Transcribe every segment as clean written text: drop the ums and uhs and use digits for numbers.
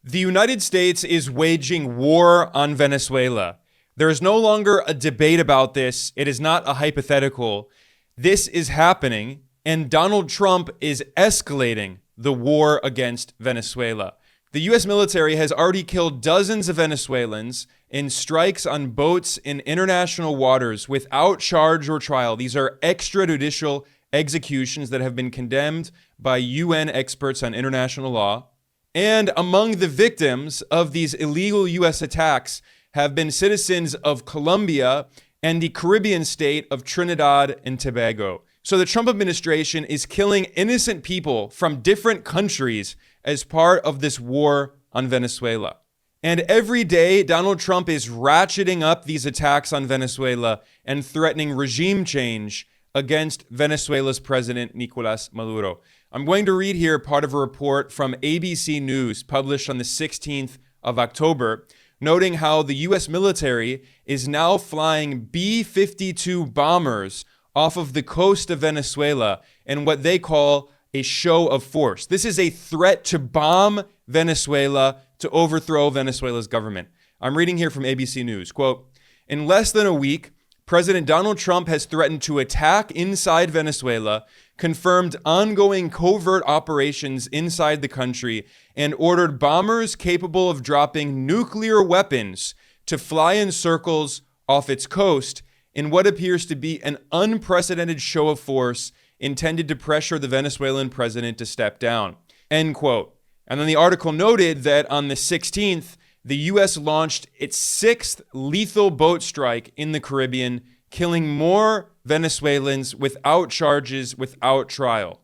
The United States is waging war on Venezuela. There is no longer a debate about this. It is not a hypothetical. This is happening, and Donald Trump is escalating the war against Venezuela. The U.S. military has already killed dozens of Venezuelans in strikes on boats in international waters without charge or trial. These are extrajudicial executions that have been condemned by UN experts on international law. And among the victims of these illegal U.S. attacks have been citizens of Colombia and the Caribbean state of Trinidad and Tobago. So the Trump administration is killing innocent people from different countries as part of this war on Venezuela. And every day, Donald Trump is ratcheting up these attacks on Venezuela and threatening regime change against Venezuela's President Nicolás Maduro. I'm going to read here part of a report from ABC News published on the 16th of October, noting how the U.S. military is now flying B-52 bombers off of the coast of Venezuela in what they call a show of force. This is a threat to bomb Venezuela, to overthrow Venezuela's government. I'm reading here from ABC News, quote, "In less than a week, President Donald Trump has threatened to attack inside Venezuela, confirmed ongoing covert operations inside the country, and ordered bombers capable of dropping nuclear weapons to fly in circles off its coast in what appears to be an unprecedented show of force intended to pressure the Venezuelan president to step down." End quote. And then the article noted that on the 16th, the U.S. launched its sixth lethal boat strike in the Caribbean, killing more Venezuelans without charges, without trial.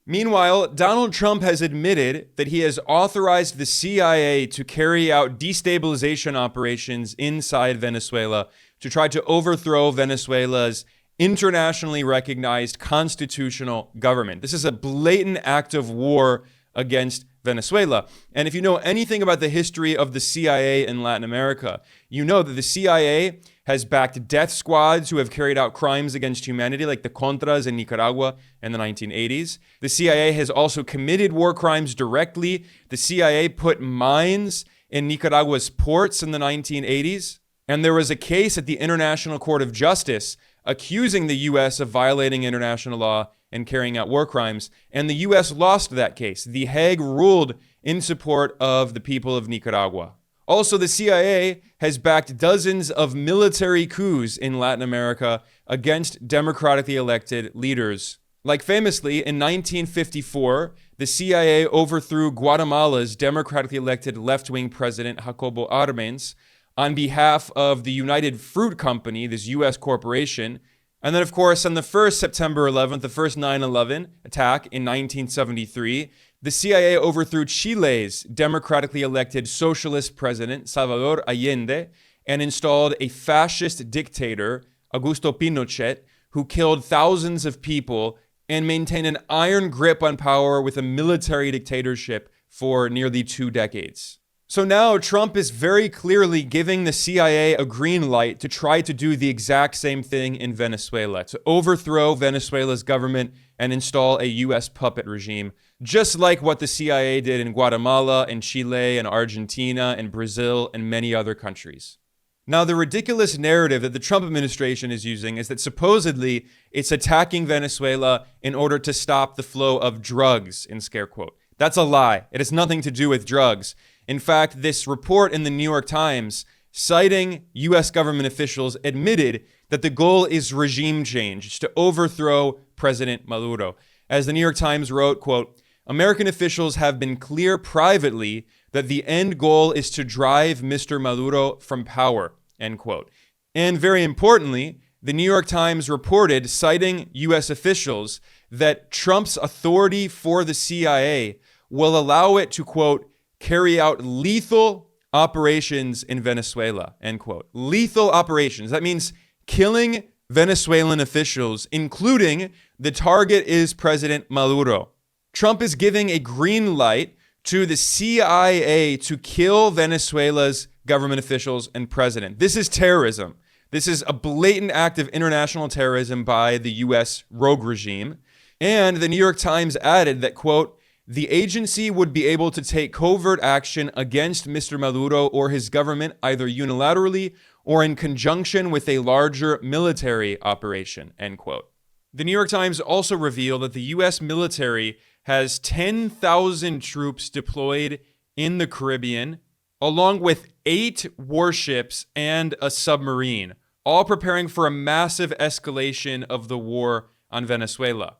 Meanwhile, Donald Trump has admitted that he has authorized the CIA to carry out destabilization operations inside Venezuela to try to overthrow Venezuela's internationally recognized constitutional government. This is a blatant act of war against Venezuela. And if you know anything about the history of the CIA in Latin America, you know that the CIA has backed death squads who have carried out crimes against humanity, like the Contras in Nicaragua in the 1980s. The CIA has also committed war crimes directly. The CIA put mines in Nicaragua's ports in the 1980s. And there was a case at the International Court of Justice accusing the U.S. of violating international law and carrying out war crimes. And the U.S. lost that case. The Hague ruled in support of the people of Nicaragua. Also, the CIA has backed dozens of military coups in Latin America against democratically elected leaders. Like famously, in 1954, the CIA overthrew Guatemala's democratically elected left-wing president, Jacobo Arbenz, on behalf of the United Fruit Company, this U.S. corporation. And then, of course, on the first September 11th, the first 9/11 attack in 1973, the CIA overthrew Chile's democratically elected socialist president, Salvador Allende, and installed a fascist dictator, Augusto Pinochet, who killed thousands of people and maintained an iron grip on power with a military dictatorship for nearly 2 decades. So now Trump is very clearly giving the CIA a green light to try to do the exact same thing in Venezuela, to overthrow Venezuela's government and install a U.S. puppet regime, just like what the CIA did in Guatemala and Chile and Argentina and Brazil and many other countries. Now, the ridiculous narrative that the Trump administration is using is that supposedly it's attacking Venezuela in order to stop the flow of drugs, in scare quote. That's a lie. It has nothing to do with drugs. In fact, this report in the New York Times, citing U.S. government officials, admitted that the goal is regime change. It's to overthrow President Maduro. As the New York Times wrote, quote, "American officials have been clear privately that the end goal is to drive Mr. Maduro from power," end quote. And very importantly, the New York Times reported, citing U.S. officials, that Trump's authority for the CIA will allow it to, quote, "carry out lethal operations in Venezuela," end quote. Lethal operations. That means killing Venezuelan officials, including the target is President Maduro. Trump is giving a green light to the CIA to kill Venezuela's government officials and president. This is terrorism. This is a blatant act of international terrorism by the U.S. rogue regime. And the New York Times added that, quote, the agency would be able to take covert action against Mr. Maduro or his government, either unilaterally or in conjunction with a larger military operation, end quote. The New York Times also revealed that the U.S. military has 10,000 troops deployed in the Caribbean, along with 8 warships and a submarine, all preparing for a massive escalation of the war on Venezuela.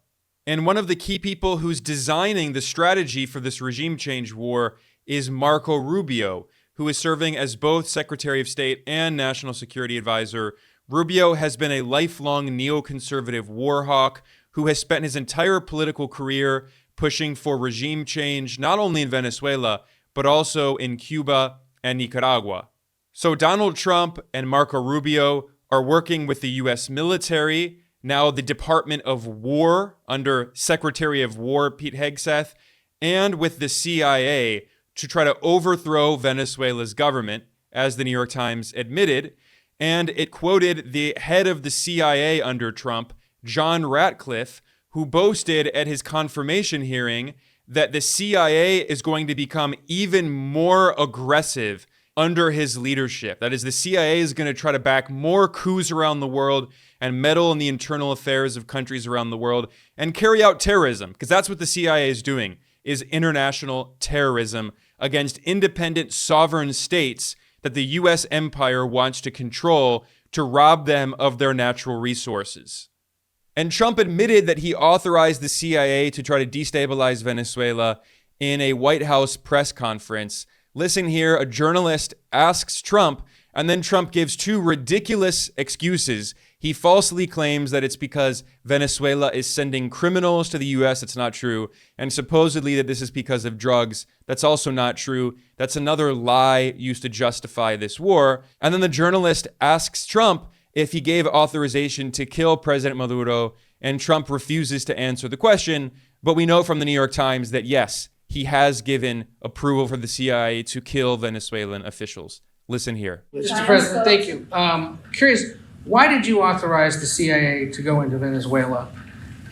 And one of the key people who's designing the strategy for this regime change war is Marco Rubio, who is serving as both Secretary of State and National Security Advisor. Rubio has been a lifelong neoconservative war hawk who has spent his entire political career pushing for regime change, not only in Venezuela, but also in Cuba and Nicaragua. So Donald Trump and Marco Rubio are working with the U.S. military, now the Department of War under Secretary of War Pete Hegseth, and with the CIA to try to overthrow Venezuela's government, as the New York Times admitted. And it quoted the head of the CIA under Trump, John Ratcliffe, who boasted at his confirmation hearing that the CIA is going to become even more aggressive under his leadership. That is, the CIA is going to try to back more coups around the world and meddle in the internal affairs of countries around the world and carry out terrorism, because that's what the CIA is doing, is international terrorism against independent sovereign states that the U.S. empire wants to control to rob them of their natural resources. And Trump admitted that he authorized the CIA to try to destabilize Venezuela in a White House press conference. Listen here, a journalist asks Trump, and then Trump gives 2 ridiculous excuses. He falsely claims that it's because Venezuela is sending criminals to the U.S. It's not true. And supposedly that this is because of drugs. That's also not true. That's another lie used to justify this war. And then the journalist asks Trump if he gave authorization to kill President Maduro, and Trump refuses to answer the question. But we know from the New York Times that yes, he has given approval for the CIA to kill Venezuelan officials. Listen here. Mr. President, thank you. Curious, why did you authorize the CIA to go into Venezuela?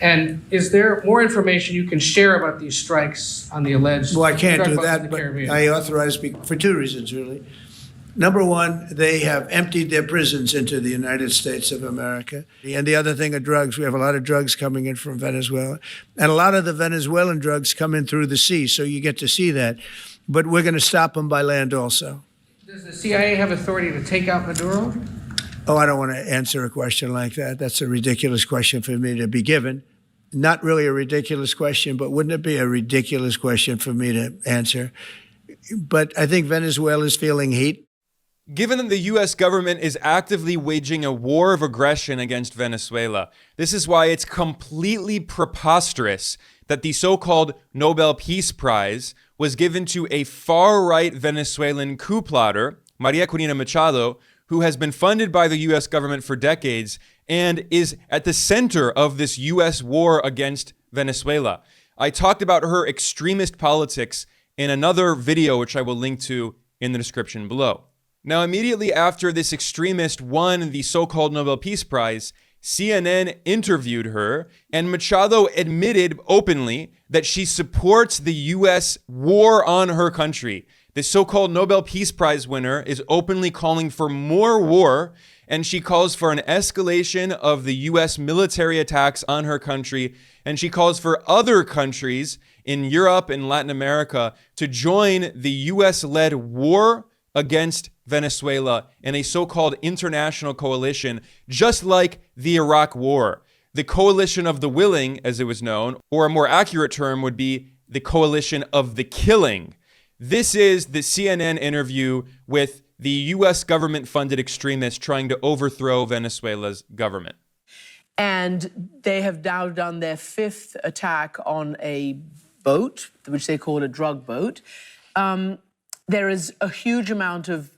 And is there more information you can share about these strikes on the alleged Well, I can't do drug busts in that, the but Caribbean? I authorized for 2 reasons, really. Number one, they have emptied their prisons into the United States of America. And the other thing are drugs. We have a lot of drugs coming in from Venezuela. And a lot of the Venezuelan drugs come in through the sea, so you get to see that. But we're going to stop them by land also. Does the CIA have authority to take out Maduro? Oh, I don't want to answer a question like that. That's a ridiculous question for me to be given. Not really a ridiculous question, but wouldn't it be a ridiculous question for me to answer? But I think Venezuela is feeling heat. Given that the U.S. government is actively waging a war of aggression against Venezuela, this is why it's completely preposterous that the so-called Nobel Peace Prize was given to a far-right Venezuelan coup plotter, María Corina Machado, who has been funded by the U.S. government for decades and is at the center of this U.S. war against Venezuela. I talked about her extremist politics in another video, which I will link to in the description below. Now, immediately after this extremist won the so-called Nobel Peace Prize, CNN interviewed her, and Machado admitted openly that she supports the U.S. war on her country. The so-called Nobel Peace Prize winner is openly calling for more war, and she calls for an escalation of the U.S. military attacks on her country, and she calls for other countries in Europe and Latin America to join the U.S.-led war against Venezuela in a so-called international coalition, just like the Iraq War. The coalition of the willing, as it was known, or a more accurate term would be the coalition of the killing. This is the CNN interview with the U.S. government-funded extremists trying to overthrow Venezuela's government. And they have now done their 5th attack on a boat, which they call a drug boat. There is a huge amount of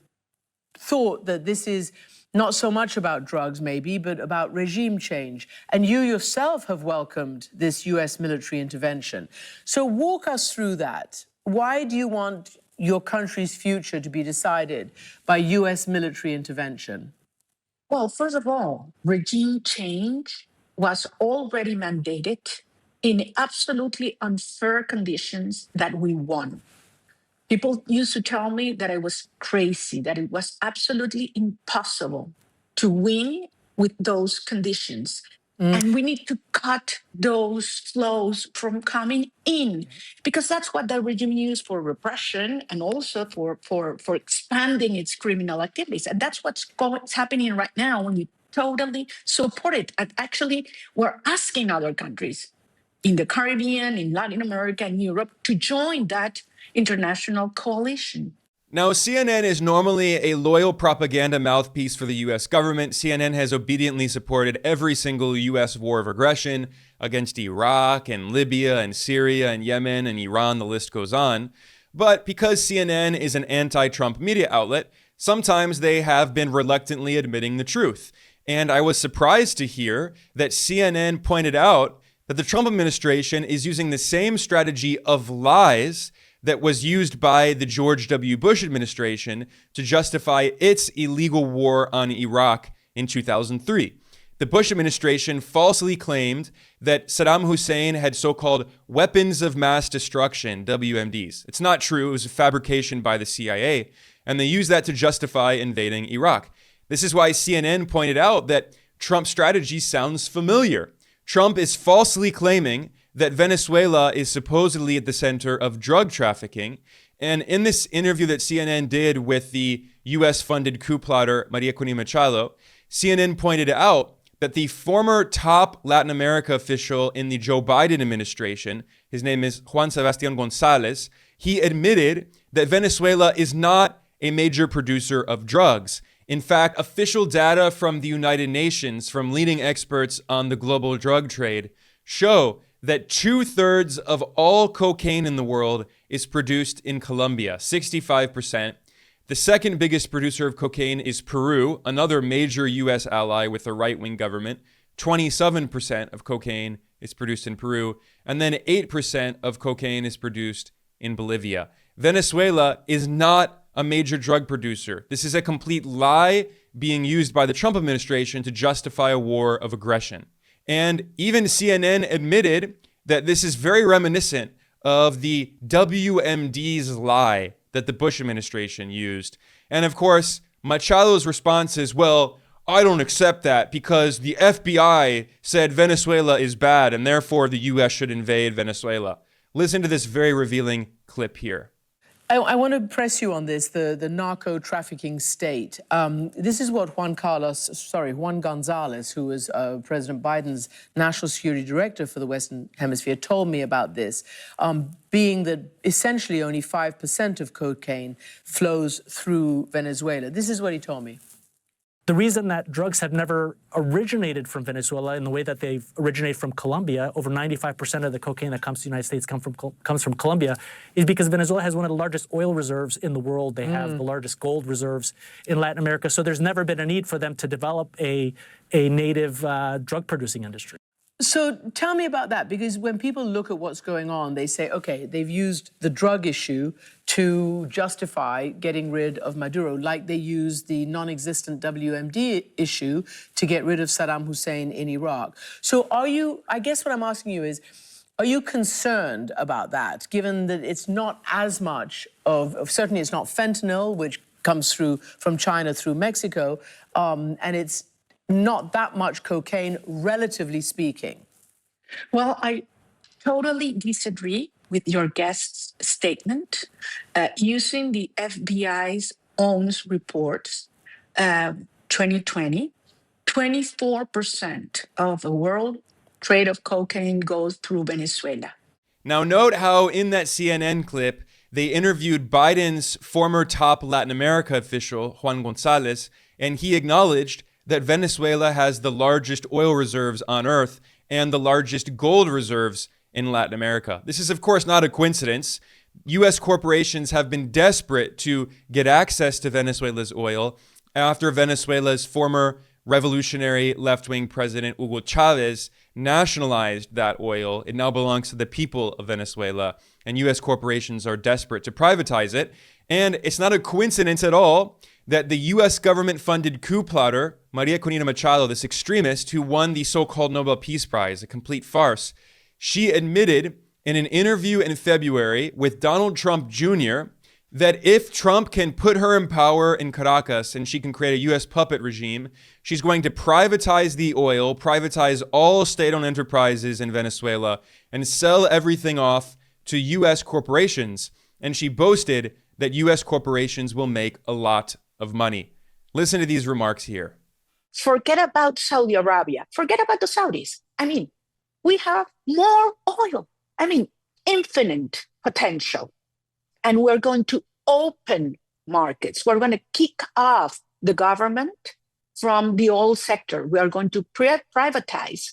thought that this is not so much about drugs, maybe, but about regime change. And you yourself have welcomed this U.S. military intervention. So walk us through that. Why do you want your country's future to be decided by U.S. military intervention? Well, first of all, regime change was already mandated in absolutely unfair conditions that we won. People used to tell me that I was crazy, that it was absolutely impossible to win with those conditions. And we need to cut those flows from coming in, because that's what the regime used for repression and also for expanding its criminal activities. And that's what's happening right now when you totally support it. And actually, we're asking other countries in the Caribbean, in Latin America, and Europe to join that international coalition. Now, CNN is normally a loyal propaganda mouthpiece for the US government. CNN has obediently supported every single US war of aggression against Iraq and Libya and Syria and Yemen and Iran, the list goes on. But because CNN is an anti-Trump media outlet, sometimes they have been reluctantly admitting the truth. And I was surprised to hear that CNN pointed out that the Trump administration is using the same strategy of lies that was used by the George W. Bush administration to justify its illegal war on Iraq in 2003. The Bush administration falsely claimed that Saddam Hussein had so-called weapons of mass destruction, WMDs. It's not true. It was a fabrication by the CIA, and they used that to justify invading Iraq. This is why CNN pointed out that Trump's strategy sounds familiar. Trump is falsely claiming that Venezuela is supposedly at the center of drug trafficking. And in this interview that CNN did with the US-funded coup plotter María Corina Machado, CNN pointed out that the former top Latin America official in the Joe Biden administration, his name is Juan Sebastián González, he admitted that Venezuela is not a major producer of drugs. In fact, official data from the United Nations, from leading experts on the global drug trade, show that 2/3 of all cocaine in the world is produced in Colombia, 65%. The second biggest producer of cocaine is Peru, another major US ally with a right-wing government. 27% of cocaine is produced in Peru, and then 8% of cocaine is produced in Bolivia. Venezuela is not a major drug producer. This is a complete lie being used by the Trump administration to justify a war of aggression. And even CNN admitted that this is very reminiscent of the WMD's lie that the Bush administration used. And of course, Machado's response is, well, I don't accept that because the FBI said Venezuela is bad and therefore the US should invade Venezuela. Listen to this very revealing clip here. I want to press you on this, the narco trafficking state. This is what Juan Gonzalez, who was President Biden's national security director for the Western Hemisphere, told me about this, being that essentially only 5% of cocaine flows through Venezuela. This is what he told me. The reason that drugs have never originated from Venezuela in the way that they've originated from Colombia, over 95% of the cocaine that comes to the United States comes from Colombia, is because Venezuela has one of the largest oil reserves in the world. They have the largest gold reserves in Latin America. So there's never been a need for them to develop a native drug-producing industry. So tell me about that, because when people look at what's going on, they say, okay, they've used the drug issue to justify getting rid of Maduro, like they used the non-existent WMD issue to get rid of Saddam Hussein in Iraq. So I guess what I'm asking you is, are you concerned about that, given that it's not as much certainly it's not fentanyl, which comes through from China through Mexico, and it's not that much cocaine, relatively speaking? Well, I totally disagree with your guest's statement. Using the FBI's own reports, 2020, 24% of the world trade of cocaine goes through Venezuela. Now, note how in that CNN clip, they interviewed Biden's former top Latin America official, Juan Gonzalez, and he acknowledged that Venezuela has the largest oil reserves on Earth and the largest gold reserves in Latin America. This is, of course, not a coincidence. U.S. corporations have been desperate to get access to Venezuela's oil after Venezuela's former revolutionary left-wing president, Hugo Chavez, nationalized that oil. It now belongs to the people of Venezuela, and U.S. corporations are desperate to privatize it. And it's not a coincidence at all that the U.S. government-funded coup plotter, María Corina Machado, this extremist who won the so-called Nobel Peace Prize, a complete farce, She admitted in an interview in February with Donald Trump Jr. that if Trump can put her in power in Caracas and she can create a U.S. puppet regime, she's going to privatize the oil, privatize all state-owned enterprises in Venezuela, and sell everything off to U.S. corporations. And she boasted that U.S. corporations will make a lot of money. Listen to these remarks here. Forget about Saudi Arabia. Forget about the Saudis. I mean, we have more oil. I mean, infinite potential. And we're going to open markets. We're going to kick off the government from the oil sector. We are going to privatize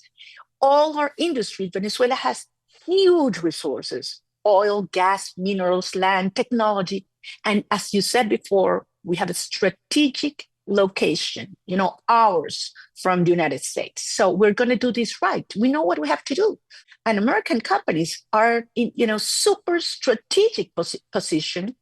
all our industries. Venezuela has huge resources: oil, gas, minerals, land, technology. And as you said before, we have a strategic location, hours from the United States. So we're going to do this right. We know what we have to do. And American companies are in, super strategic position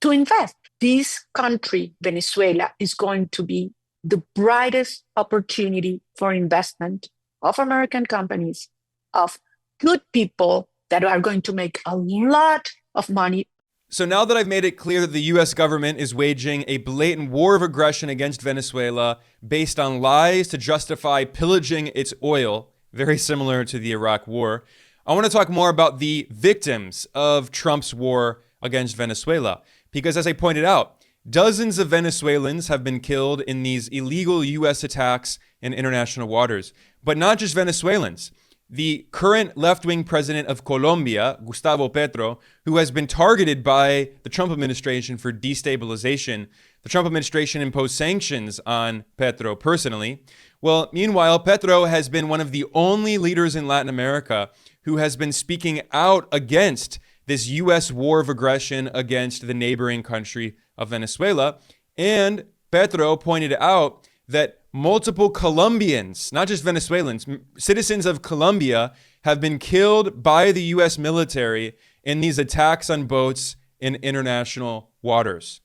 to invest. This country, Venezuela, is going to be the brightest opportunity for investment of American companies, of good people that are going to make a lot of money. So now that I've made it clear that the U.S. government is waging a blatant war of aggression against Venezuela based on lies to justify pillaging its oil, very similar to the Iraq War, I want to talk more about the victims of Trump's war against Venezuela. Because as I pointed out, dozens of Venezuelans have been killed in these illegal U.S. attacks in international waters. But not just Venezuelans. The current left-wing president of Colombia, Gustavo Petro, who has been targeted by the Trump administration for destabilization. The Trump administration imposed sanctions on Petro personally. Well, meanwhile, Petro has been one of the only leaders in Latin America who has been speaking out against this U.S. war of aggression against the neighboring country of Venezuela. And Petro pointed out that multiple Colombians, not just Venezuelans, citizens of Colombia, have been killed by the U.S. military in these attacks on boats in international waters.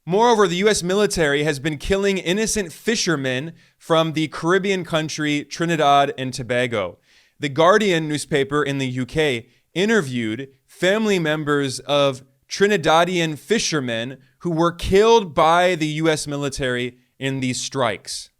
Moreover, the U.S. military has been killing innocent fishermen from the Caribbean country Trinidad and Tobago. The Guardian newspaper in the UK interviewed family members of Trinidadian fishermen who were killed by the U.S. military in these strikes.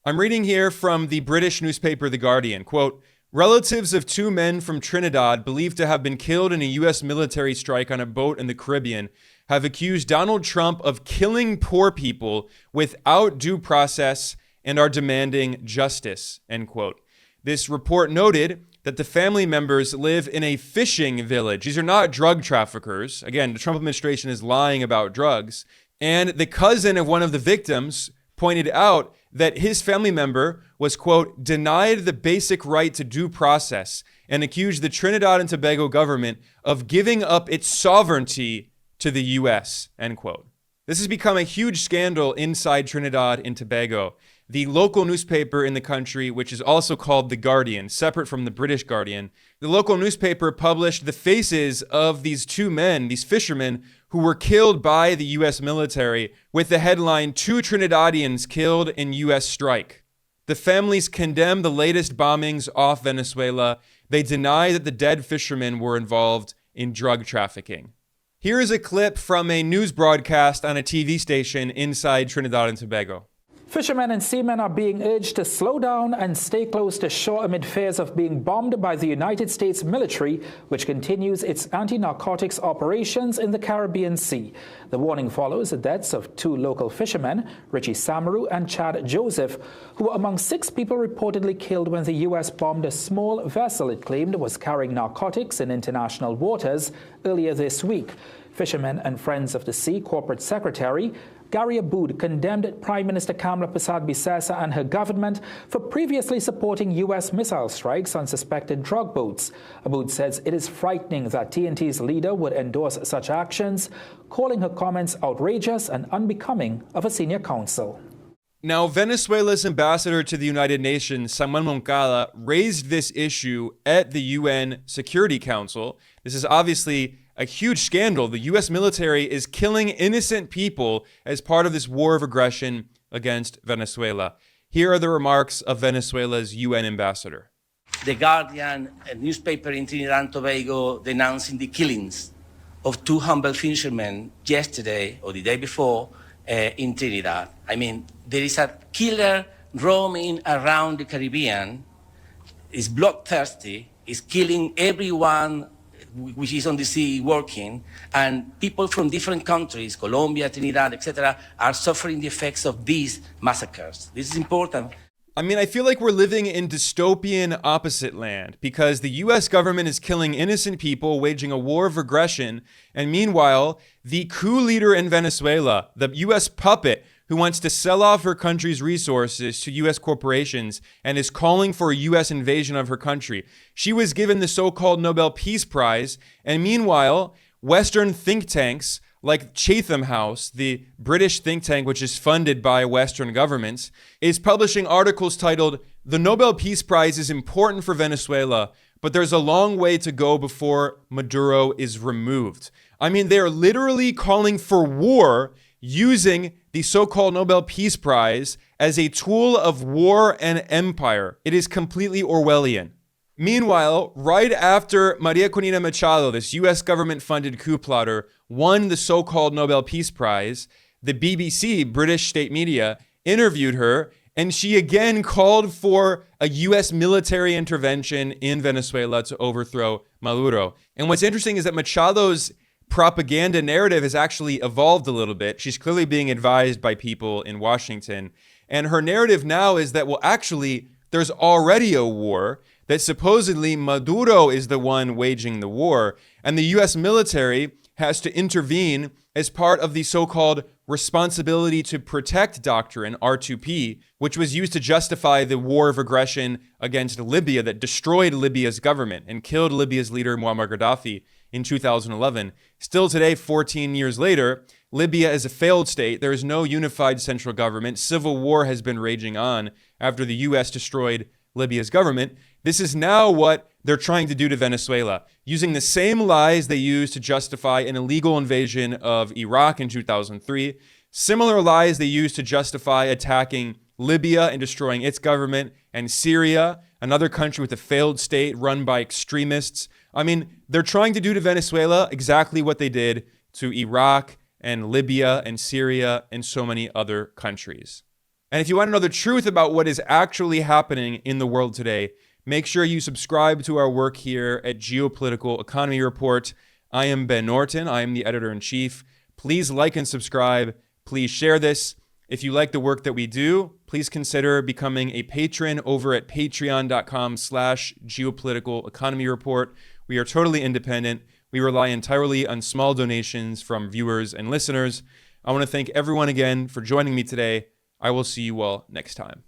I'm reading here from the British newspaper The Guardian, quote, relatives of two men from Trinidad believed to have been killed in a U.S. military strike on a boat in the Caribbean have accused Donald Trump of killing poor people without due process and are demanding justice, end quote. This report noted that the family members live in a fishing village. These are not drug traffickers. Again, the Trump administration is lying about drugs. And the cousin of one of the victims pointed out that his family member was, quote, denied the basic right to due process and accused the Trinidad and Tobago government of giving up its sovereignty to the U.S., end quote. This has become a huge scandal inside Trinidad and Tobago. The local newspaper in the country, which is also called The Guardian, separate from the British Guardian, the local newspaper published the faces of these two men, these fishermen, who were killed by the U.S. military with the headline, 2 Trinidadians killed in U.S. strike. The families condemn the latest bombings off Venezuela. They deny that the dead fishermen were involved in drug trafficking. Here is a clip from a news broadcast on a TV station inside Trinidad and Tobago. Fishermen and seamen are being urged to slow down and stay close to shore amid fears of being bombed by the United States military, which continues its anti-narcotics operations in the Caribbean Sea. The warning follows the deaths of 2 local fishermen, Richie Samaru and Chad Joseph, who were among 6 people reportedly killed when the U.S. bombed a small vessel it claimed was carrying narcotics in international waters earlier this week. Fishermen and Friends of the Sea Corporate Secretary Gary Aboud condemned Prime Minister Kamla Persad-Bissessa and her government for previously supporting U.S. missile strikes on suspected drug boats. Aboud says it is frightening that TNT's leader would endorse such actions, calling her comments outrageous and unbecoming of a senior counsel. Now, Venezuela's ambassador to the United Nations, Samuel Moncada, raised this issue at the UN Security Council. This is obviously a huge scandal. The U.S. military is killing innocent people as part of this war of aggression against Venezuela. Here are the remarks of Venezuela's UN ambassador. The Guardian, a newspaper in Trinidad and Tobago, denouncing the killings of 2 humble fishermen yesterday or the day before in Trinidad. I mean, there is a killer roaming around the Caribbean, is bloodthirsty, is killing everyone which is on the sea working, and people from different countries, Colombia, Trinidad, etc., are suffering the effects of these massacres. This is important. I mean, I feel like we're living in dystopian opposite land because the US government is killing innocent people, waging a war of aggression. And meanwhile, the coup leader in Venezuela, the US puppet who wants to sell off her country's resources to US corporations and is calling for a US invasion of her country. She was given the so-called Nobel Peace Prize. And meanwhile, Western think tanks like Chatham House, the British think tank which is funded by Western governments, is publishing articles titled, "The Nobel Peace Prize is important for Venezuela, but there's a long way to go before Maduro is removed." I mean, they are literally calling for war using the so-called Nobel Peace Prize as a tool of war and empire. It is completely Orwellian. Meanwhile, right after María Corina Machado, this US government-funded coup plotter, won the so-called Nobel Peace Prize, the BBC, British state media, interviewed her, and she again called for a US military intervention in Venezuela to overthrow Maduro. And what's interesting is that Machado's propaganda narrative has actually evolved a little bit. She's clearly being advised by people in Washington. And her narrative now is that, well, actually, there's already a war, that supposedly Maduro is the one waging the war, and the US military has to intervene as part of the so-called responsibility to protect doctrine, R2P, which was used to justify the war of aggression against Libya that destroyed Libya's government and killed Libya's leader Muammar Gaddafi in 2011. Still today, 14 years later, Libya is a failed state. There is no unified central government. Civil war has been raging on after the US destroyed Libya's government. This is now what they're trying to do to Venezuela, using the same lies they used to justify an illegal invasion of Iraq in 2003, similar lies they used to justify attacking Libya and destroying its government, and Syria, another country with a failed state run by extremists. I mean, they're trying to do to Venezuela exactly what they did to Iraq and Libya and Syria and so many other countries. And if you want to know the truth about what is actually happening in the world today, make sure you subscribe to our work here at Geopolitical Economy Report. I am Ben Norton. I am the editor-in-chief. Please like and subscribe. Please share this. If you like the work that we do, please consider becoming a patron over at patreon.com/geopolitical economy report. We are totally independent. We rely entirely on small donations from viewers and listeners. I want to thank everyone again for joining me today. I will see you all next time.